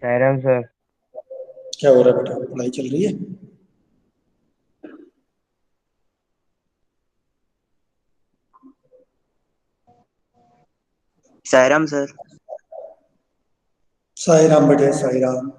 Sairam sir. क्या हो रहा है बेटा, पढ़ाई चल रही है? सायराम सर। साई राम बेटे, साई राम।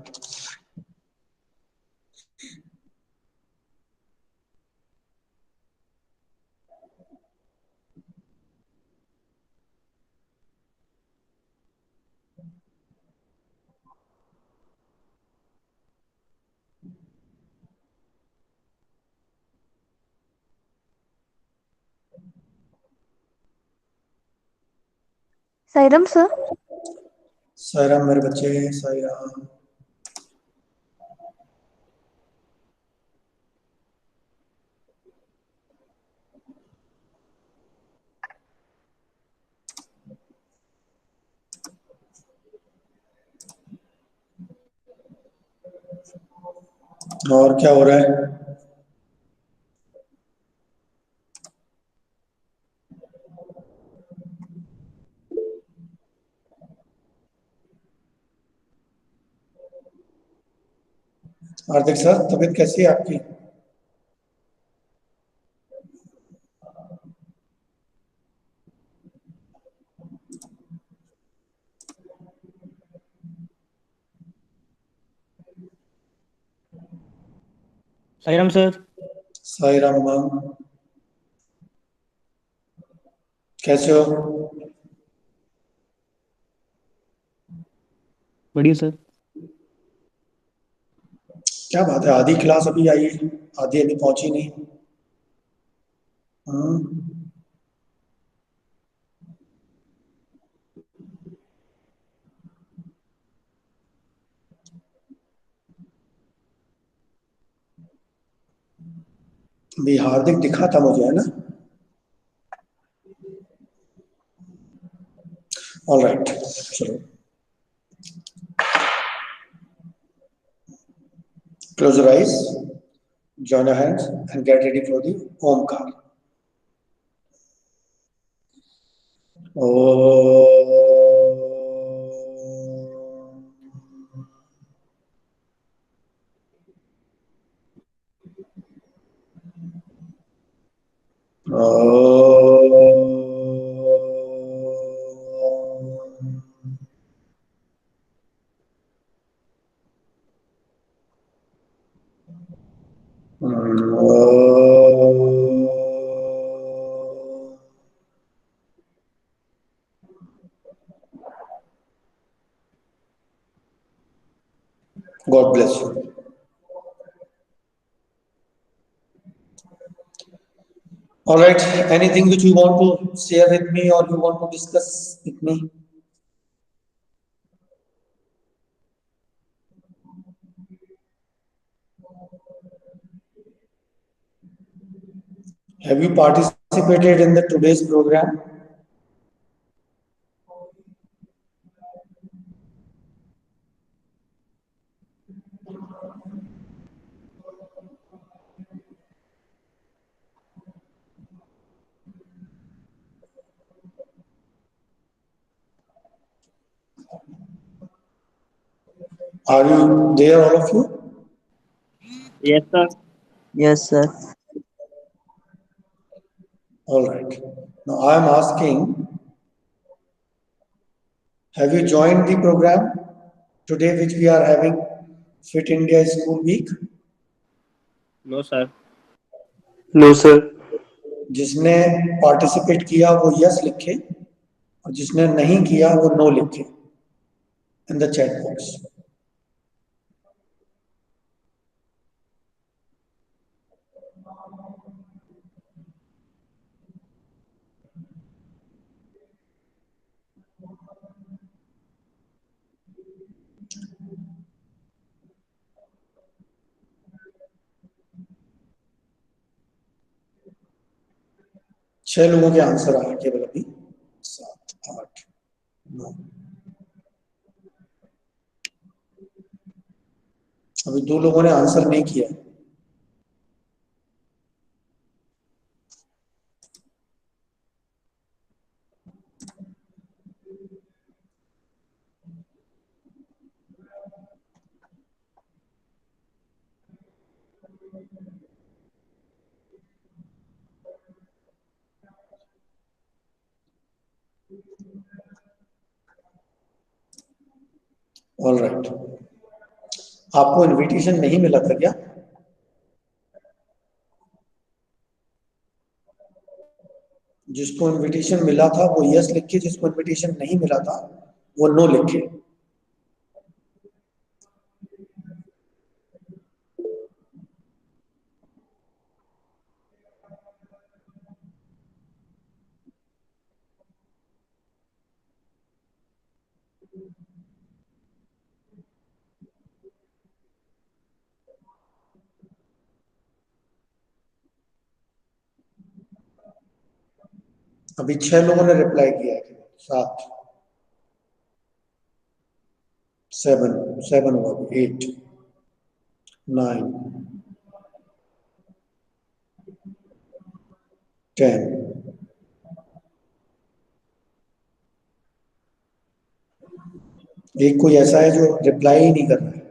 सायरम सर। साई राम मेरे बच्चे, साई राम। और क्या हो रहा है? हार्दिक सर, तबीयत कैसी है आपकी? साईराम सर। साई राम मां, कैसे हो? बढ़िया सर। क्या बात है, आधी क्लास अभी आई है, आधी अभी पहुंची नहीं। हाँ, अभी हार्दिक दिखा था मुझे, है ना? ऑल राइट, चलो। Close your eyes, join your hands, and get ready for the Omkar. God bless you. All right. Anything which you want to share with me or you want to discuss with me? Have you participated in the today's program? Are you there, all of you? Yes sir. Yes sir. All right. Now I am asking, have you joined the program today, which we are having Fit India School Week? No sir. No sir. जिसने participate किया वो yes लिखे और जिसने नहीं किया वो no लिखे इन द चैट बॉक्स। छह लोगों के आंसर आए केवल अभी, 7, 8, 9। अभी 2 लोगों ने आंसर नहीं किया। ऑल राइट, आपको इनविटेशन नहीं मिला था क्या? जिसको इनविटेशन मिला था वो यस लिखे, जिसको इनविटेशन नहीं मिला था वो नो लिखे। अभी 6 लोगों ने रिप्लाई किया है, 7, 7 हुआ, 8, 9, 10। एक कोई ऐसा है जो रिप्लाई ही नहीं कर रहा है।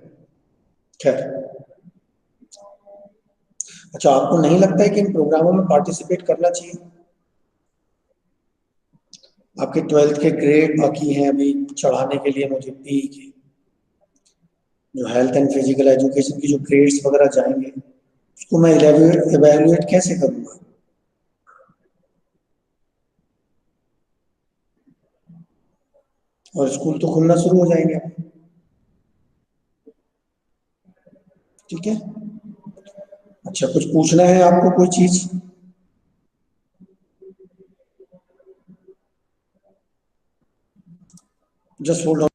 खैर, अच्छा, आपको नहीं लगता है कि इन प्रोग्रामों में पार्टिसिपेट करना चाहिए? आपके 12th के ग्रेड बाकी हैं अभी चढ़ाने के लिए, मुझे पी के जो हेल्थ एंड फिजिकल एजुकेशन की जो ग्रेड्स वगैरह जाएंगे उसको मैं इवेल्युएट कैसे करूंगा? और स्कूल तो खुलना शुरू हो जाएंगे, ठीक है? अच्छा, कुछ पूछना है आपको, कोई चीज? Just hold on.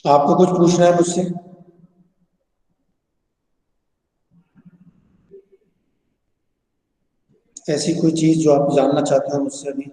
आपको कुछ पूछना है मुझसे? ऐसी कोई चीज जो आप जानना चाहते हो मुझसे अभी?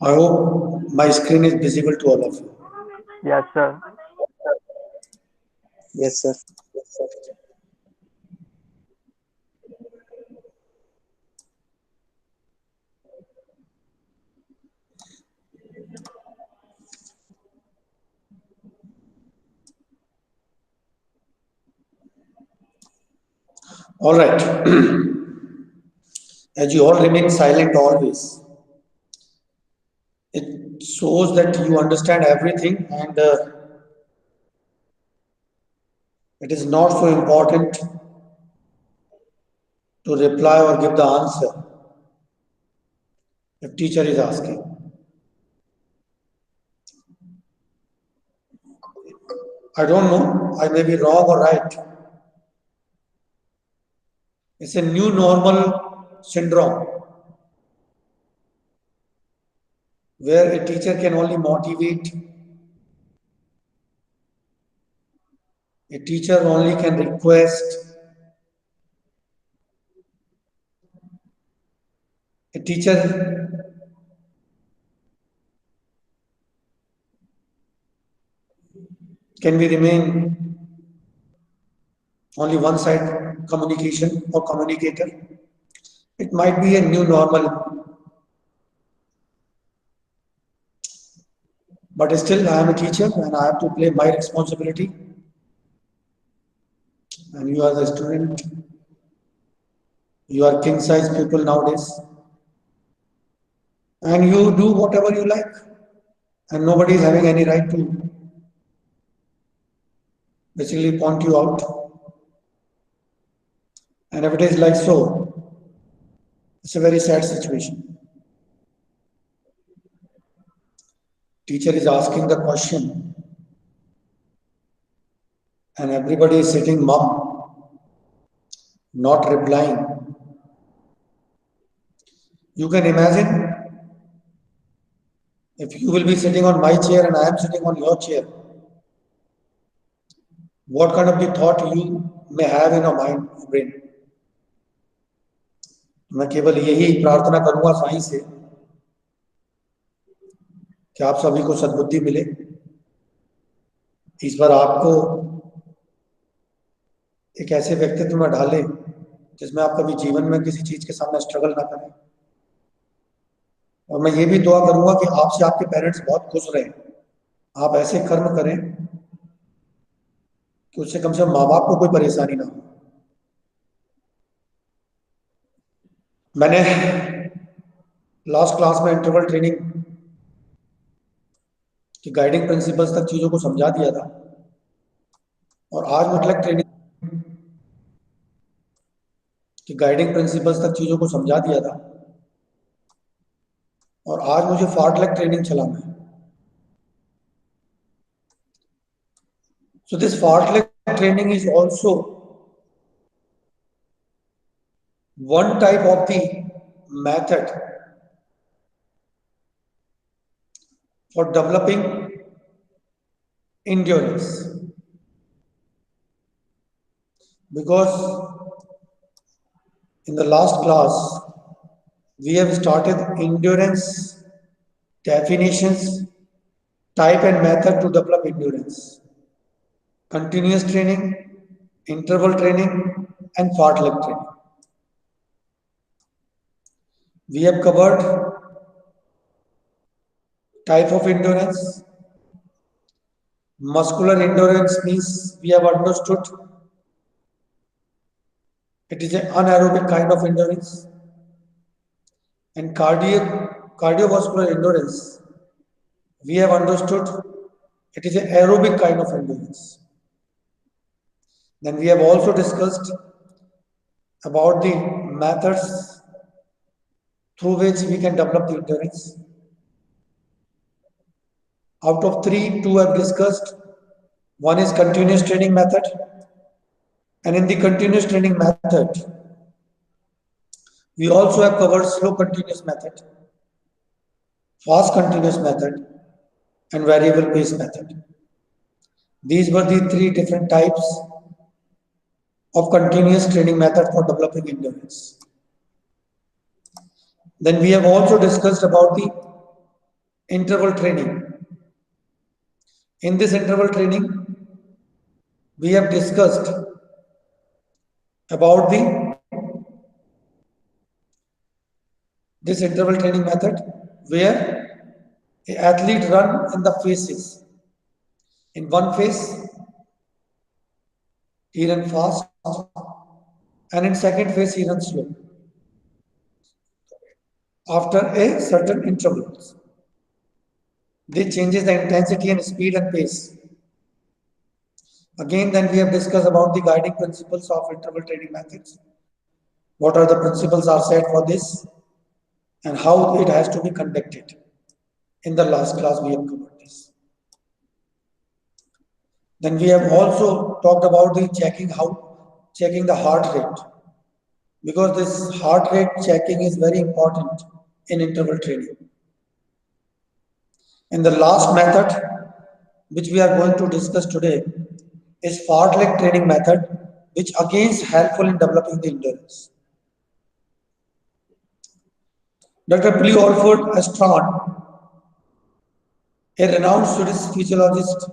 I hope my screen is visible to all of you. Yes, sir. Yes, sir. All right. As you all remain silent always, it shows that you understand everything, and it is not so important to reply or give the answer if teacher is asking. I don't know, I may be wrong or right. It's a new normal syndrome where a teacher can only motivate, a teacher only can request, a teacher can be remain only one side communication or communicator. It might be a new normal, but still I am a teacher and I have to play my responsibility, and you are the student. You are king size people nowadays, and you do whatever you like, and nobody is having any right to basically point you out. And if it is like so, It's a very sad situation. Teacher is asking the question and everybody is sitting mum, not replying. You can imagine if you will be sitting on my chair and I am sitting on your chair, what kind of the thought you may have in your mind, brain. मैं केवल यही प्रार्थना करूंगा साईं से कि आप सभी को सद्बुद्धि मिले, इस बार आपको एक ऐसे व्यक्तित्व में डाले जिसमें आप कभी जीवन में किसी चीज के सामने स्ट्रगल ना करें। और मैं ये भी दुआ करूंगा कि आपसे आपके पेरेंट्स बहुत खुश रहें, आप ऐसे कर्म करें कि उससे कम से कम माँ बाप को कोई परेशानी ना हो। मैंने लास्ट क्लास में इंटरवल ट्रेनिंग की गाइडिंग प्रिंसिपल्स तक चीजों को समझा दिया था और आज मुतलक ट्रेनिंग की गाइडिंग प्रिंसिपल्स तक चीजों को समझा दिया था और आज मुझे फार्टलेक ट्रेनिंग चलाना है। So this fartlek training is also one type of the method for developing endurance, because in the last class we have started endurance definitions, type and method to develop endurance, continuous training, interval training and fartlek training. We have covered type of endurance. Muscular endurance means we have understood it is an anaerobic kind of endurance, and cardiovascular endurance we have understood it is an aerobic kind of endurance. Then we have also discussed about the methods through which we can develop the endurance. Out of 3, 2 I have discussed. One is continuous training method, and in the continuous training method, we also have covered slow continuous method, fast continuous method, and variable pace method. These were the 3 different types of continuous training method for developing endurance. Then we have also discussed about the interval training. In this interval training, we have discussed about this interval training method where an athlete run in the phases. In one phase, he runs fast, and in second phase, he runs slow. After a certain intervals, this changes the intensity and speed and pace. Again, then we have discussed about the guiding principles of interval training methods. What are the principles are set for this and how it has to be conducted. In the last class, we have covered this. Then we have also talked about the checking the heart rate, because this heart rate checking is very important in interval training. And the last method which we are going to discuss today is fartlek training method, which again is helpful in developing the endurance. Dr. P. Alfred Strand, a renowned Swedish physiologist,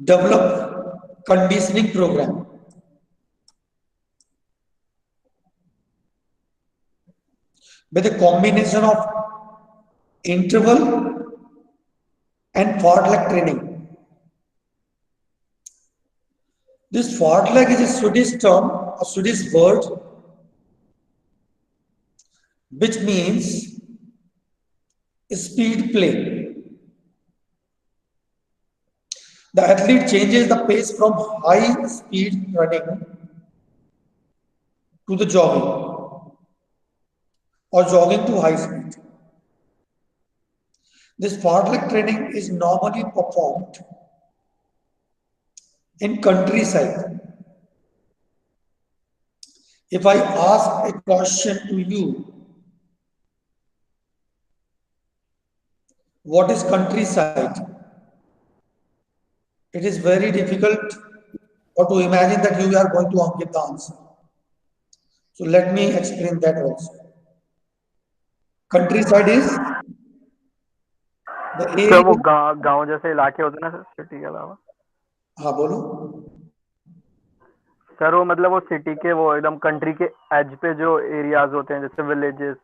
developed conditioning program with a combination of interval and fartlek training. This fartlek is a Swedish term, a Swedish word, which means speed play. The athlete changes the pace from high speed running to the jogging or jogging to high speed. This fartlek training is normally performed in countryside. If I ask a question to you, what is countryside? It is very difficult or to imagine that you are going to give the answer. So let me explain that also. Countryside is the sir area. वो गांव जैसे इलाके होते हैं ना sir, city के अलावा। हाँ बोलो सर वो मतलब वो सिटी के वो एकदम कंट्री के एज पे जो एरियाज होते हैं जैसे विलेजेस।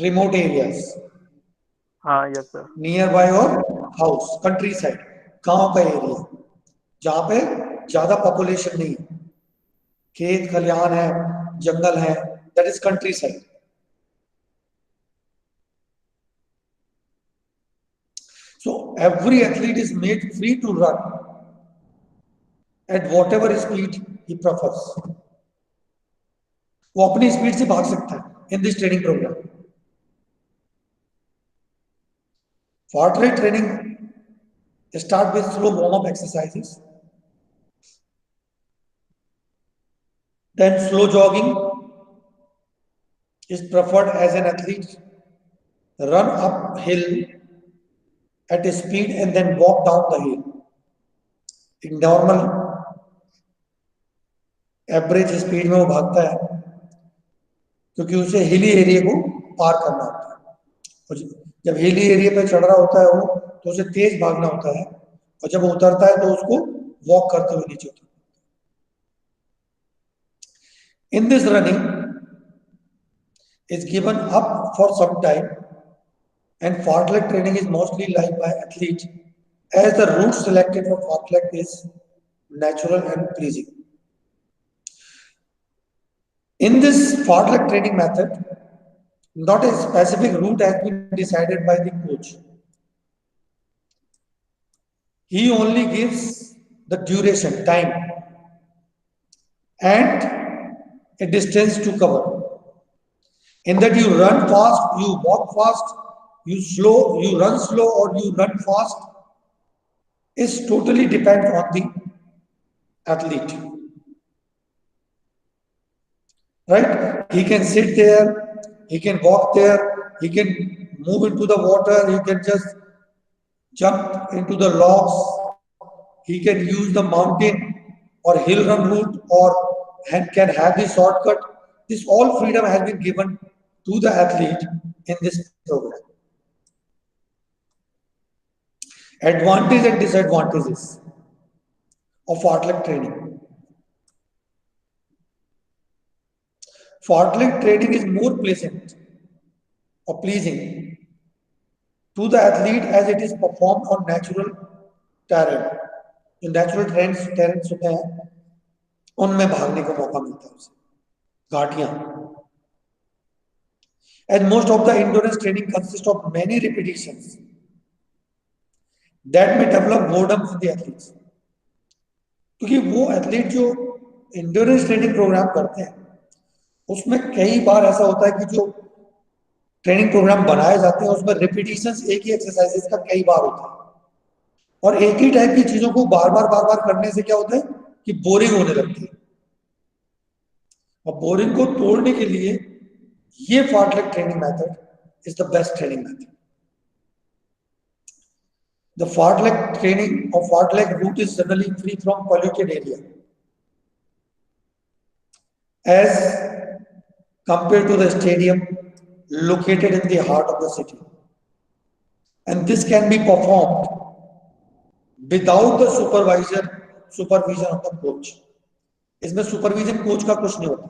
remote areas हाँ yes sir. nearby or house, countryside, गांव का एरिया जहां पे ज्यादा पॉपुलेशन नहीं है, खेत खलिहान है, जंगल है, that is countryside. So every athlete is made free to run at whatever speed he prefers. वो अपनी स्पीड से भाग सकता है in this training program. Fartlek training start with slow warm-up exercises, then slow jogging is preferred as an athlete run uphill at a speed and then walk down the hill. एक normal average speed में वो भागता है क्योंकि उसे hilly area को पार करना होता है, और जब हिली एरिया पे चढ़ रहा होता है वो तो उसे तेज भागना होता है, और जब वो उतरता है तो उसको वॉक करते हुए नीचे उतरना। In this running is given up for some time, and fartlek training is mostly liked by athletes as the route selected for fartlek is natural and pleasing. In this fartlek training method, not a specific route has been decided by the coach. He only gives the duration, time, and a distance to cover. In that you run fast, you walk fast, you run slow or you run fast, is totally depends on the athlete. Right? He can sit there, he can walk there, he can move into the water, he can just jump into the logs, he can use the mountain or hill run route, or can have the shortcut. This all freedom has been given to the athlete in this program. Advantages and disadvantages of fartlek training. Fartlek training is more pleasant or pleasing to the athlete as it is performed on natural terrain. जो natural terrain होते हैं उनमें भागने का मौका मिलता है उसे, घाटियां. As most of the endurance training consists of many repetitions that may develop boredom in the athletes. क्योंकि वो एथलीट जो endurance training प्रोग्राम करते हैं उसमें कई बार ऐसा होता है कि जो ट्रेनिंग प्रोग्राम बनाए जाते हैं उसमें रिपीटिशंस एक ही एक्सरसाइजेस का कई बार होता है, और एक ही टाइप की चीजों को बार बार करने से क्या होता है कि बोरिंग होने लगती है, और बोरिंग को तोड़ने के लिए ये fartlek training method is the best training method. The fartlek training or fartlek route is generally free from polluted area as compared to the stadium located in the heart of the city, and this can be performed without the supervision of the coach. इसमें supervision coach का कुछ नहीं होता,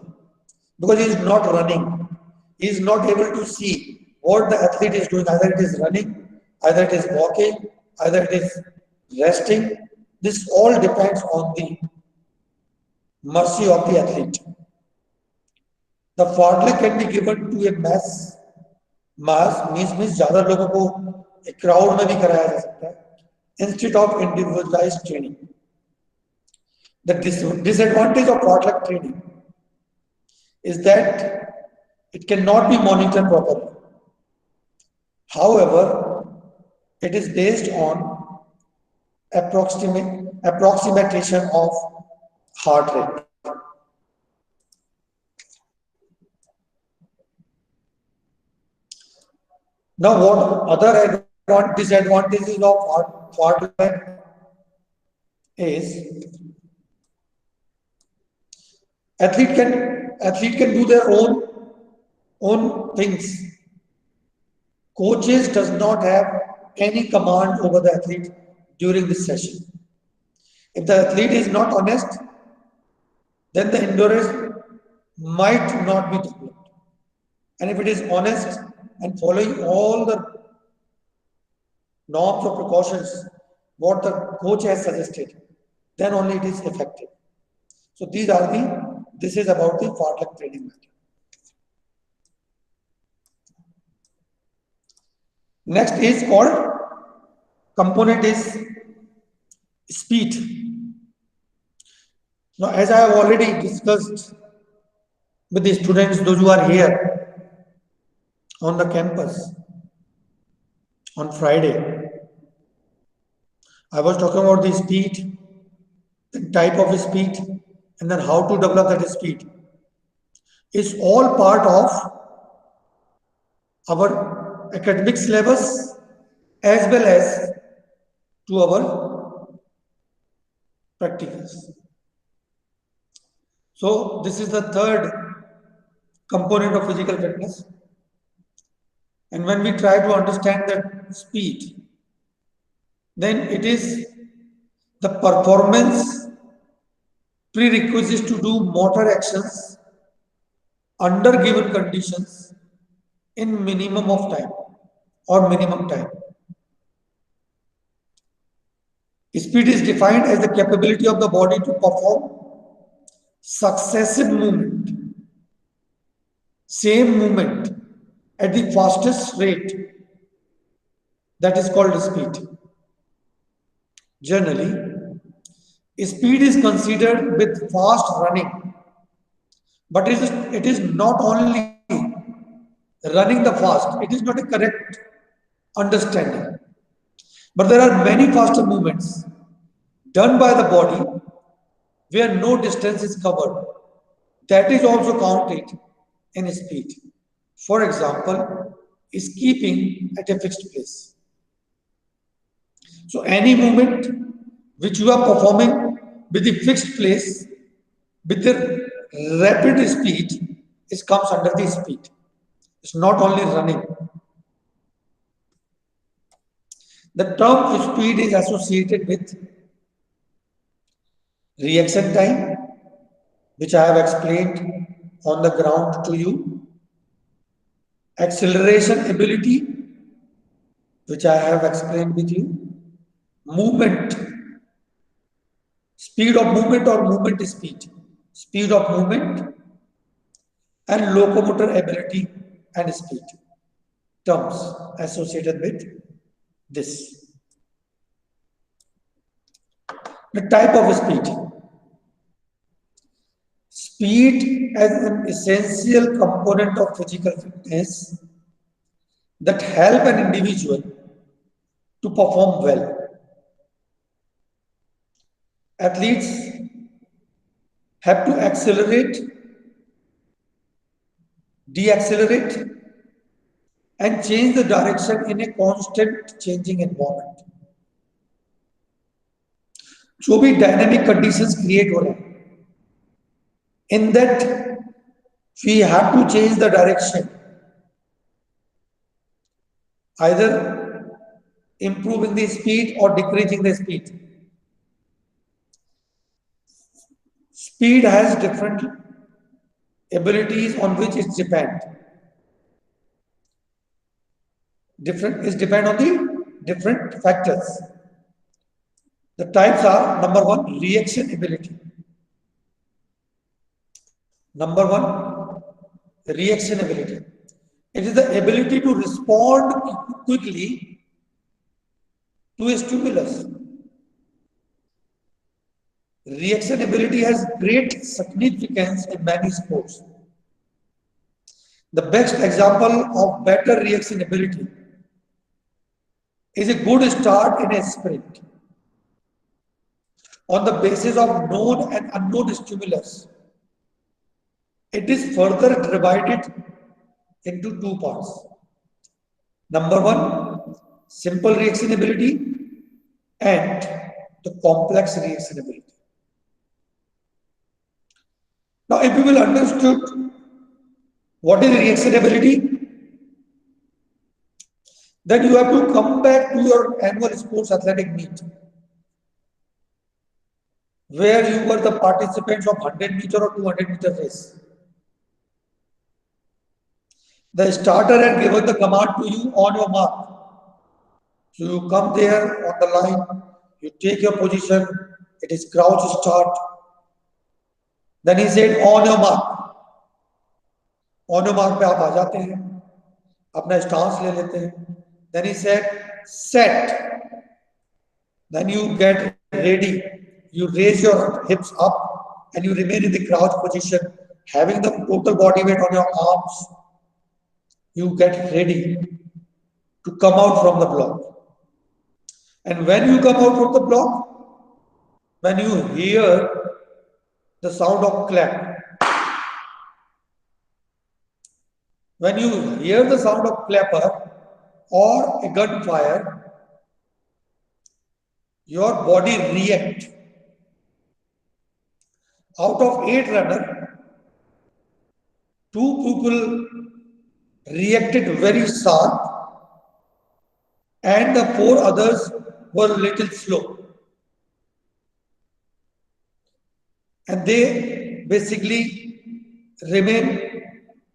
because he is not running, he is not able to see what the athlete is doing, either it is running, either it is walking, either it is resting. This all depends on the mercy of the athlete. The fartlek can be given to a mass means ज्यादा लोगों को एक crowd में भी कराया जा सकता है instead of individualized training. The disadvantage of fartlek training is that it cannot be monitored properly. However, it is based on approximation of heart rate. Now, what other disadvantages of heart rate is athlete can do their own things. Coaches does not have any command over the athlete during this session. If the athlete is not honest, then the endurance might not be developed. And if it is honest and following all the norms or precautions what the coach has suggested, then only it is effective. So this is about the fartlek training method. Next is called component is speed. Now, as I have already discussed with the students, those who are here on the campus on Friday, I was talking about the speed, the type of speed, and then how to develop that speed. It's all part of our academic syllabus as well as to our practicals. So this is the third component of physical fitness. And when we try to understand that speed, then it is the performance prerequisites to do motor actions under given conditions in minimum of time or minimum time. Speed is defined as the capability of the body to perform successive movement, same movement at the fastest rate, that is called speed. Generally, speed is considered with fast running, but it is not only running the fast, it is not a correct understanding. But there are many faster movements done by the body where no distance is covered. That is also counted in speed. For example, is keeping at a fixed place. So any movement which you are performing with the fixed place, with the rapid speed, it comes under the speed. It's not only running. The term speed is associated with reaction time, which I have explained on the ground to you, acceleration ability, which I have explained with you, movement, speed of movement or movement speed of movement, and locomotor ability and speed, terms associated with this. The type of speed. Speed as an essential component of physical fitness that help an individual to perform well. Athletes have to accelerate, decelerate, and change the direction in a constant changing environment. जो भी dynamic conditions create हो रहे हैं, in that we have to change the direction, either improving the speed or decreasing the speed. Speed has different abilities on which it depends. It depends on the different factors. The types are, number one, reaction ability. Number one, reaction ability. It is the ability to respond quickly to a stimulus. Reaction ability has great significance in many sports. The best example of better reaction ability is a good start in a sprint on the basis of known and unknown stimulus. It is further divided into two parts. Number one, simple reaction ability and the complex reaction ability. Now, if you will understood what is reaction ability, then you have to come back to your annual sports athletic meet, where you were the participants of 100-meter or 200-meter race. The starter had given the command to you on your mark. So you come there on the line, you take your position, it is crouch start. Then he said, on your mark. On your mark पे आप आ जाते हैं, अपना stance ले लेते हैं. Then he said, set. Then you get ready. You raise your hips up and you remain in the crouch position, having the total body weight on your arms. You get ready to come out from the block. And when you come out from the block, when you hear the sound of clap, when you hear the sound of clapper or a gunfire, your body reacts. Out of 8 runners, 2 people reacted very sharp and the 4 others were a little slow. And they basically remain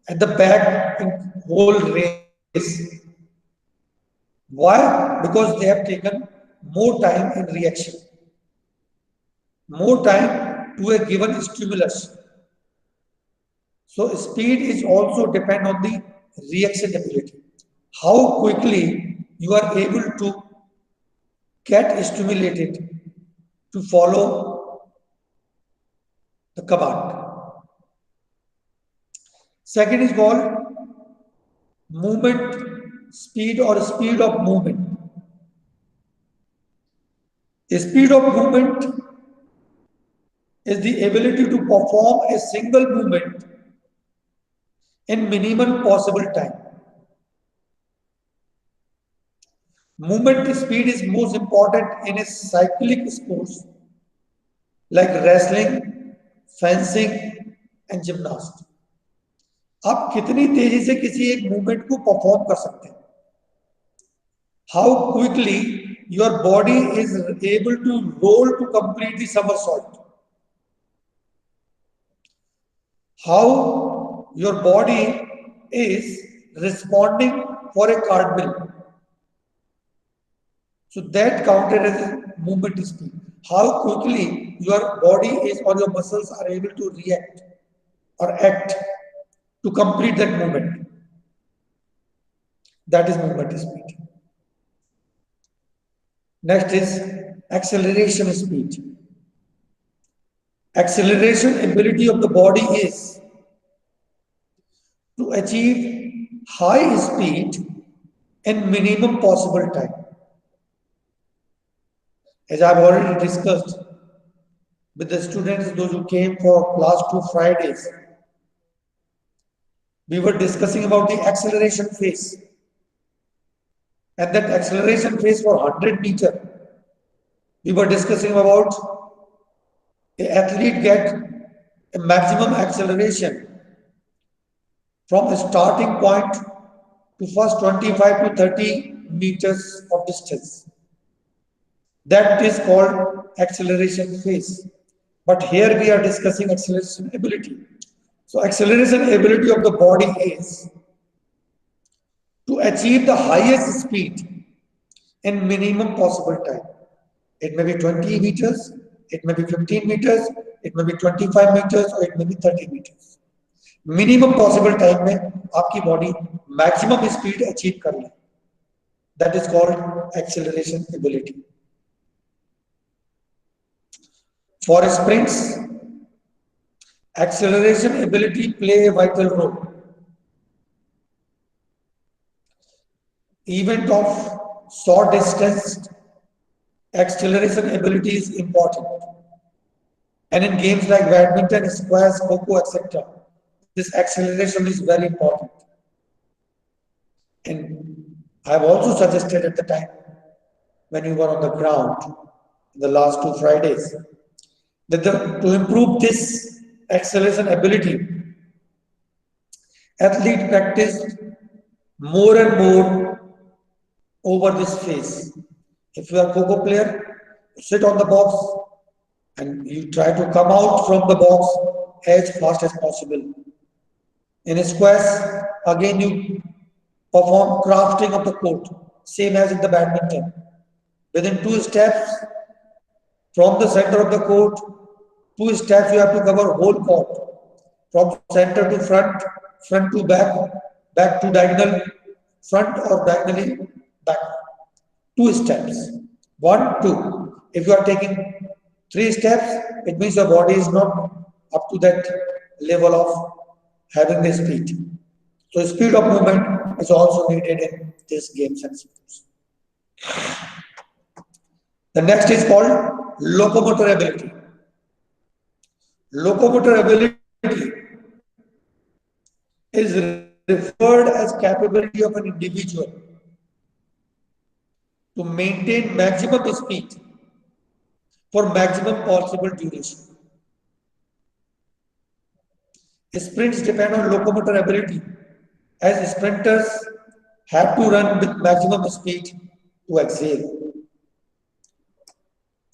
at the back in whole race. Why? Because they have taken more time in reaction, more time to a given stimulus. So speed is also depend on the reaction ability. How quickly you are able to get stimulated to follow the command. Second is called movement speed or speed of movement. A speed of movement is the ability to perform a single movement in minimum possible time. Movement speed is most important in a cyclic sports like wrestling, fencing and gymnastics. आप कितनी तेजी से किसी एक movement को perform कर सकते हैं? How quickly your body is able to roll to complete the somersault? How your body is responding for a cartwheel? So that counted as movement speed. How quickly your body is or your muscles are able to react or act to complete that movement. That is movement speed. Next is acceleration speed. Acceleration ability of the body is to achieve high speed in minimum possible time. As I've already discussed with the students, those who came for last 2 Fridays, we were discussing about the acceleration phase. And that acceleration phase for 100 meter, we were discussing about the athlete get a maximum acceleration from a starting point to first 25 to 30 meters of distance. That is called acceleration phase. But here we are discussing acceleration ability. So acceleration ability of the body is to achieve the highest speed in minimum possible time. It may be 20 meters, it may be 15 meters, it may be 25 meters, or it may be 30 meters. Minimum possible time में आपकी body maximum speed achieve कर ले. That is called acceleration ability. For sprints, acceleration ability play a vital role. event of short distance, acceleration ability is important. And in games like badminton, squash, kho etc., this acceleration is very important. And I have also suggested at the time when you were on the ground in the last 2 Fridays that to improve this acceleration ability, athlete practiced more and more over this phase. If you are a kho player, you sit on the box and you try to come out from the box as fast as possible. In a squash, again you perform crafting of the court, same as in the badminton. Within 2 steps from the center of the court, 2 steps you have to cover whole court. From center to front, front to back, back to diagonal, front or diagonally back. 2 steps. 1, 2. If you are taking 3 steps, it means your body is not up to that level of having the speed. So speed of movement is also needed in these games and sports. The next is called locomotor ability. Locomotor ability is referred as capability of an individual to maintain maximum speed for maximum possible duration. Sprints depend on locomotor ability, as sprinters have to run with maximum speed to exhale.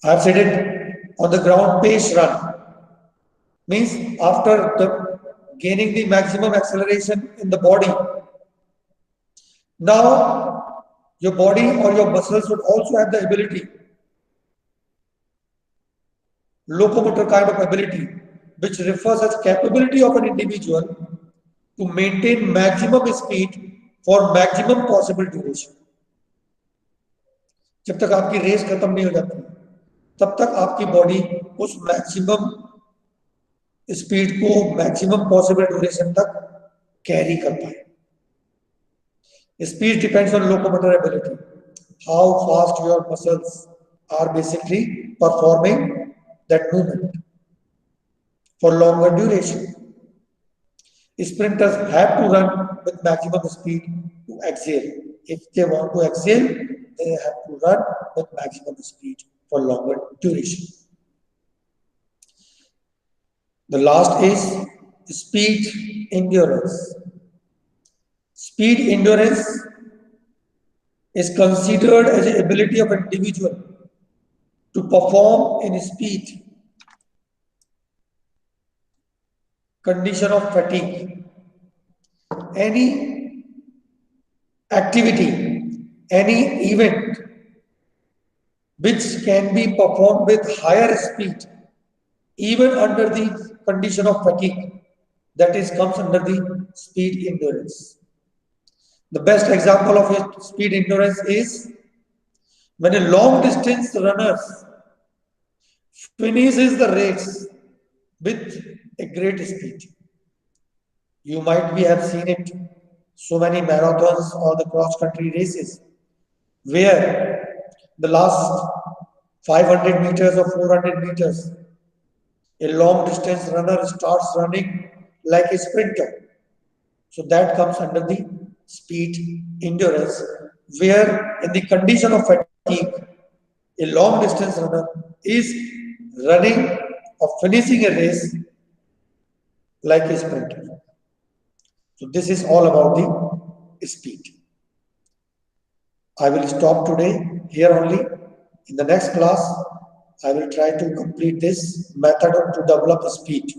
I have said it on the ground, pace run means after gaining the maximum acceleration in the body, now your body or your muscles would also have the ability, locomotor kind of ability, which refers as capability of an individual to maintain maximum speed for maximum possible duration. जब तक आपकी race खत्म नहीं हो जाती तब तक आपकी बॉडी उस मैक्सिमम स्पीड को मैक्सिमम पॉसिबल ड्यूरेशन तक कैरी कर पाए. Speed depends on locomotor ability, how fast your muscles are basically performing that movement for longer duration. Sprinters have to run with maximum speed to exhale. If they want to exhale, they have to run with maximum speed for longer duration. The last is speed endurance. Speed endurance is considered as the ability of an individual to perform in speed condition of fatigue. Any activity, any event which can be performed with higher speed even under the condition of fatigue, that is comes under the speed endurance. The best example of a speed endurance is when a long distance runner finishes the race with a great speed. You might have seen it, so many marathons or the cross-country races, where the last 500 meters or 400 meters, a long distance runner starts running like a sprinter. So that comes under the speed endurance, where in the condition of fatigue, a long distance runner is running or finishing a race like a sprinter. So this is all about the speed. I will stop today here only. In the next class, I will try to complete this method to develop speed.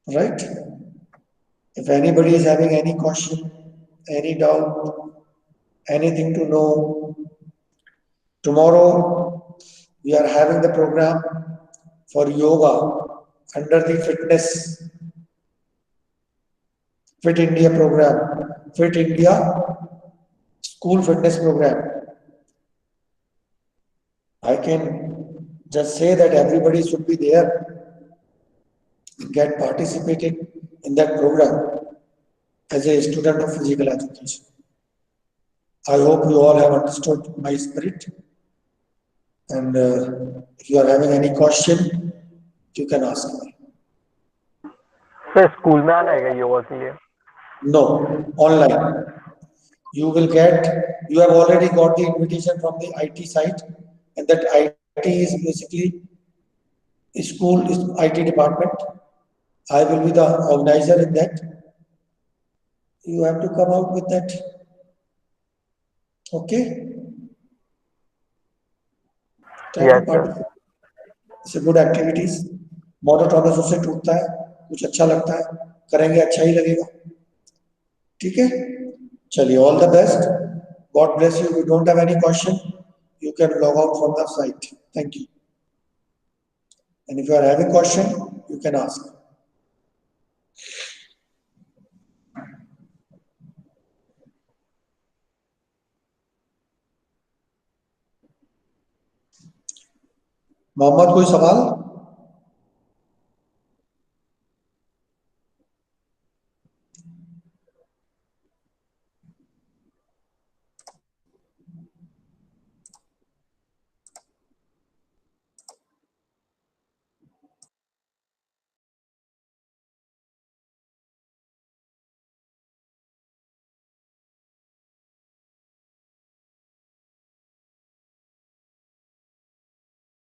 Right? If anybody is having any question, any doubt, anything to know, tomorrow we are having the program for yoga under the Fit India program, Fit India school fitness program. I can just say that everybody should be there, get participated in that program. as a student of physical education. I hope you all have understood my spirit, and if you are having any question, you can ask me. Sir school में आना है क्या योगा के लिए? No, online. You will get, you have already got the invitation from the IT site, and that IT is basically school is IT department. I will be the organizer in that. You have to come out with that. Okay? Try Yes, to sir. participate. It's a good activities. Monotonous उससे टूटता है, कुछ अच्छा लगता है, करेंगे अच्छा ही लगेगा. ठीक है? चलिए, all the best. God bless you. If you don't have any question, you can log out from the site. Thank you. And if you are having question, you can ask. Mohammad, कोई सवाल?